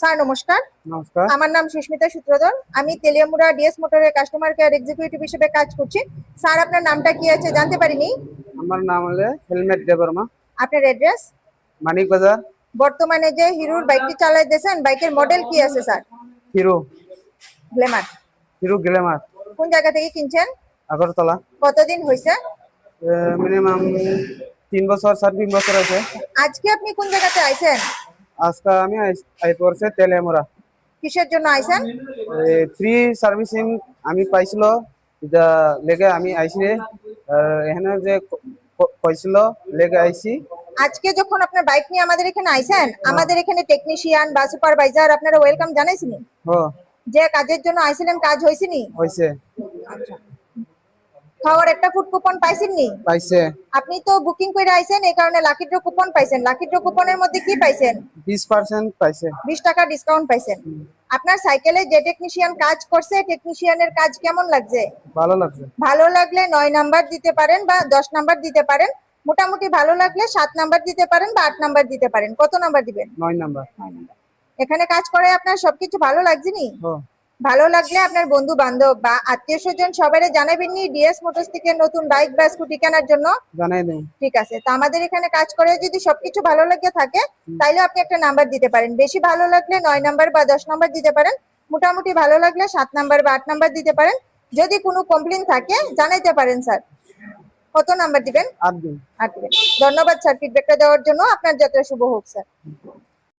Sir নমস্কার। নমস্কার। আমার নাম সুস্মিতা সূত্রধর। আমি তেলিয়ামুড়া ডিএস মোটরের কাস্টমার কেয়ার এক্সিকিউটিভ হিসেবে কাজ করছি। স্যার আপনার নামটা কি আছে জানতে পারিনি? আমার নাম হলো হেলমেট দেববর্মা। আপনার অ্যাড্রেস? মানিক বাজার। বর্তমানে যে হিরোর বাইকটি চালাইতেছেন বাইকের মডেল কি আছে sir? Hero Glamour. Hero Glamour. কোন জায়গা থেকে কিনছেন? আগরতলা। কতদিন হয়েছে? মিনিমাম 3 বছর 3.5 বছর আছে। আজকে আপনি কোন জায়গাতে আইছেন? আজকে আমি আই পড়ছে তেলেমুরা। কিসের জন্য আইছেন? ফ্রি সার্ভিসিং আমি পাইছিল, এটা লেগে আমি আইছি। এখানে যে কইছিল লেগে আইছি। আজকে যখন আপনার বাইক নিয়ে আমাদের এখানে আইছেন, আমাদের এখানে টেকনিশিয়ান বা সুপারভাইজার আপনারা ওয়েলকাম জানাইছিনি? যে কাজের জন্য আইছিলেন কাজ হইছিনি? হইছে। আচ্ছা, খাওয়ার একটা ফুড কুপন পাইছেননি? পাইছে। আপনি তো বুকিং করে আইছেন, এই কারণে লাকি ড্র কুপন পাইছেন। লাকি ড্র কুপনের মধ্যে কি পাইছেন? 20% পাইছে। 20 টাকা ডিসকাউন্ট পাইছেন। আপনার সাইকেলে যে টেকনিশিয়ান কাজ করছে, টেকনিশিয়ানের কাজ কেমন লাগছে? ভালো লাগছে। ভালো লাগলে 9 নাম্বার দিতে পারেন বা 10 নাম্বার দিতে পারেন। মোটামুটি ভালো লাগলে 7 নাম্বার দিতে পারেন বা 8 নাম্বার দিতে পারেন। কত নাম্বার দিবেন? 9 নাম্বার। এখানে কাজ করে আপনার সবকিছু ভালো লাগছে নি? ভালো লাগলে আপনার বন্ধু বান্ধব বা আত্মীয় স্বজন সবাই জানাবেন নি ডিএস মোটরস থেকে নতুন বাইক বা স্কুটি কেনার জন্য? জানাই দেন। ঠিক আছে, তো আমাদের এখানে কাজ করে যদি সবকিছু ভালো লাগে থাকে তাইলে আপনি একটা নাম্বার দিতে পারেন। বেশি ভালো লাগলে 9 নাম্বার বা 10 নাম্বার দিতে পারেন। মোটামুটি ভালো লাগলে 7 নাম্বার বা 8 নাম্বার দিতে পারেন। যদি কোনো কমপ্লেইন থাকে জানাইতে পারেন স্যার। কত নাম্বার দিবেন? 8 দিন। 8 দিবেন। ধন্যবাদ স্যার ফিডব্যাকটা দেওয়ার জন্য। আপনার যাত্রা শুভ হোক স্যার।